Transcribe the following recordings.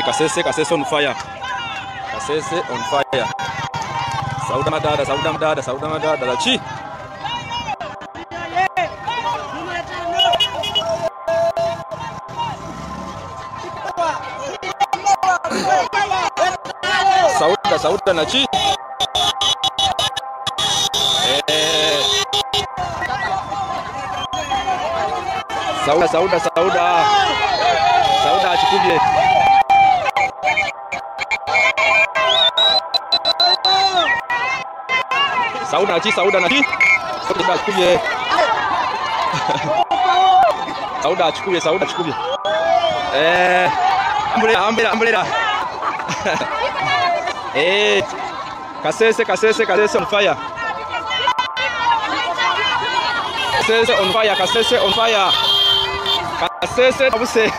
Kasese on fire. Kasese on fire. Sauda Madada, Lachi. Sauda Nachi. Sauda achikubye. Sauda Nachi. Sauda achikubye. Ambulera. Kasese on fire. Kasese on fire. Kasese abuse.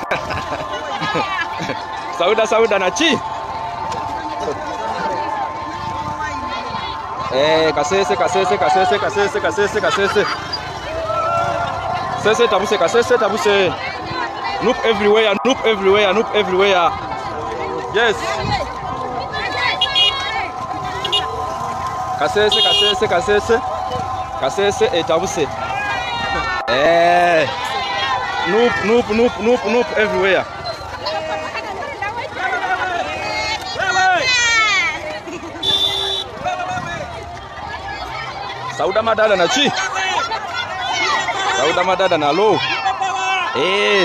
Sauda Nachi. Kasese. Kasese tabuse. Look everywhere. Yes. Kasese etabuse. Noop everywhere. Sauda Madada Nachi. Sauda Madada na low.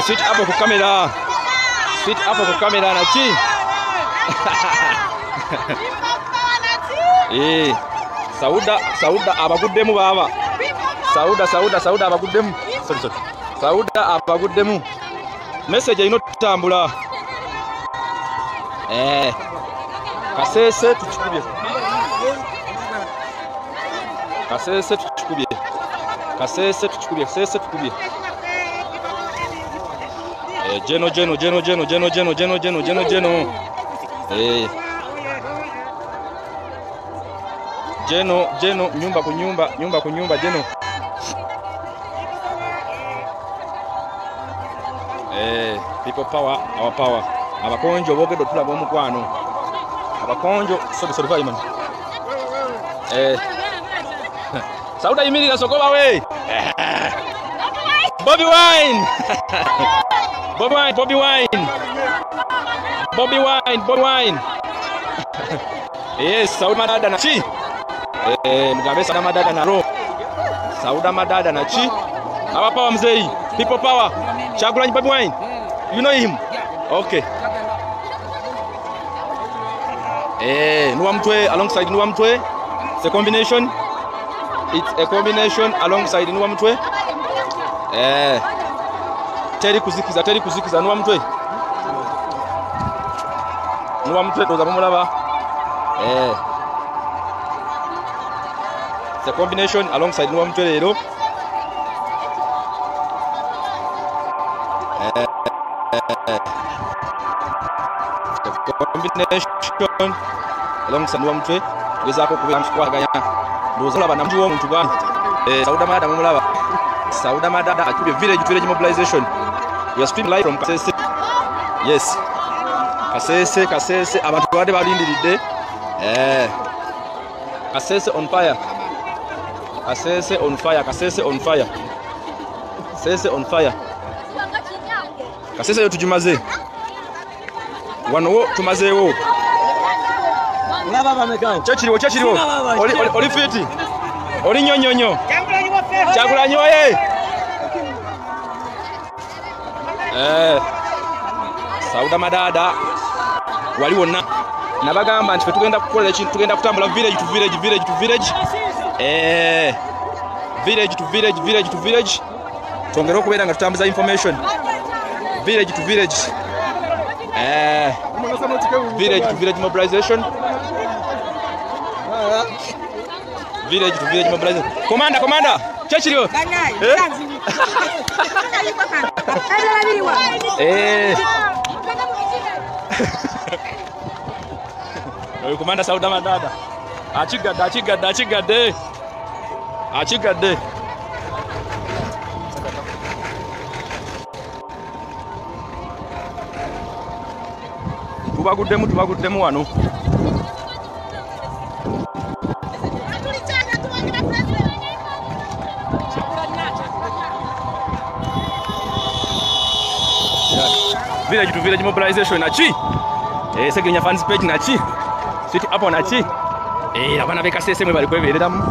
Switch up for camera Nachi. Sauda abaguddemu baba. Sauda abaguddemu. Sorry. Sauda abaguddemu. Message ino tutambula. Kasese tuchukubye. Jeno. Jeno, nyumba ku nyumba Jeno. People power, our power. Abakonjo bogedo tulaga omukwano. Abakonjo sorry Vaiman. Sauda yimirira sokoba we. Bobby Wine. Yes, Sauda Madada Nachi. Mugabe Sauda Madada na ro. Sauda Madada Nachi. Our power mzei. People power. Chagulanyi Bobby Wine. You know him? Okay. Nuwamtwe alongside Nuwamtwe. It's a combination. It's a combination alongside Nuwamtwe. Teri kuzikiza Nuwamtwe. Toza pomulaba. It's a combination alongside Nuwamtwe lero. Combination alongside Nuwamtwe. Gezako kubira mkwaganya. Ndozolaba namjuwo muntu gani. Sauda Madada mumulaba. Sauda Madada akubye village mobilization. We are streaming live from Kasese. Yes. Kasese abantu bade balindiridde. Kasese on fire. Kasese on fire. Kasese yo tujimaze. Wano tumazeewo. Chechiriwo. Oli fiti. Oli nyonyonyo. Chagulanyi oye. Sauda Madada wali wonna nabagamba nti tugenda kukola ekintu, tugenda kutambula village to village. Village to village. Tongera okubeera nga tutambuza information. Village to village. Village to village mobilization. Village to village mobilization. Commander. Chechiriwo. Commander Sauda Madada. Achigadde. tubaguddemu wano. Village to village mobilization nachi. Segenya fans page nachi. Sweet hapo nachi. Abana beka sese mwe bali kwebereramu.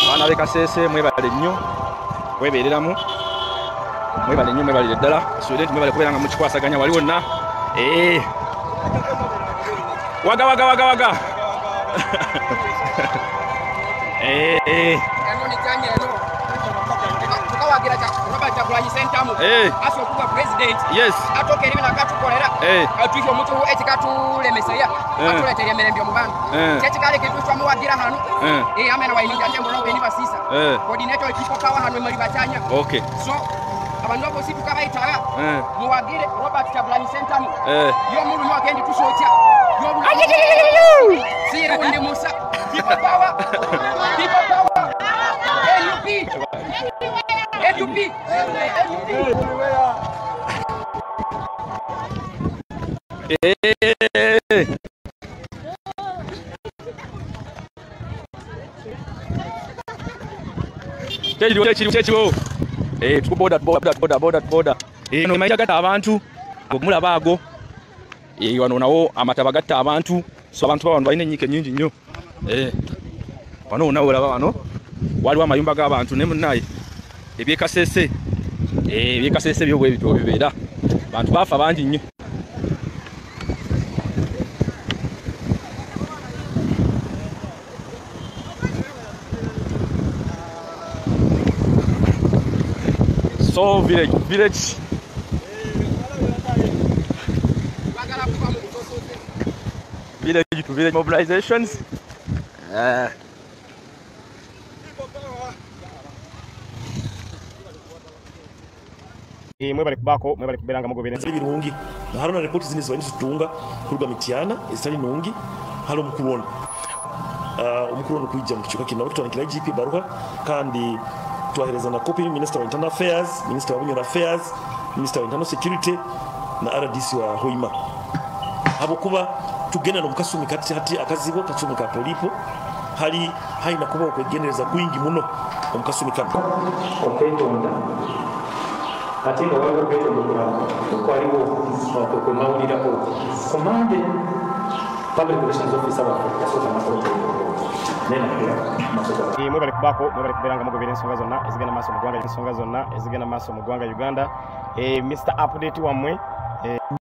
Abana beka sese mwe bali nnyo. Kwebereramu. Mwe bali nnyo mwe bali ddala. Student mwe bali kuberanga mu kikwasaganya waliwo na. Waga. Kanoni kanye no. Tukawagira Robert Kyagulanyi Ssentamu. Aso kuba president. Yes. Atoke rimwe nakatukolera. Atwike omuntu ekikatulemeseya. Atuletere emirembe mu bantu. Kyekikale kitu twamuwagira hano. Amena wayininja tembo no beni basisa. Coordinator ekipokawa hano muri batanya. Okay. So abantu abo situ kabayitaya. Muwagire Robert Kyagulanyi Ssentamu. Yo mulu no agendi tushotya. Yo mulu. Siri undi Musa. People power. AUP. Chechiwo. Tukuboda. No maisha gata abantu. Agumula bago. Wano nawo amataba gatta abantu. So abantu babantu balina ennyike nnyingi nnyo. Wano nawo olaba wano. Waliwo amayumba g'abantu ne munnaye. Ebyekasese byobwe bityo bibeera. Abantu baafa bangi nnyo. So village to village mobilizations. Mwe bali kuberanga mugobere nziri birungi haruna report zini zibani tutunga kuruga mitiana esali nungi halo mukuronda umukuronda kwijja mu kichuka kinawo tutandikira GP baruha kandi twahereza na copy Minister of Internal Affairs, Minister of Foreign Affairs, Minister of Internal Security na RDC wa Hoima abo kuba tugenda no mukasumi kati hati akazibo kacumi ka polipo hali haina kuba okwegendereza kwingi muno omukasumi kano okwetonda ate nga waliwo kwetondokera okwaliwo okwemawulirako komande public relations officer waffe yasooka masoto mwe bali kuberanga mugobera ensonga zonna ezigenda maaso mu ggwanga Uganda. Mr. Update wamwe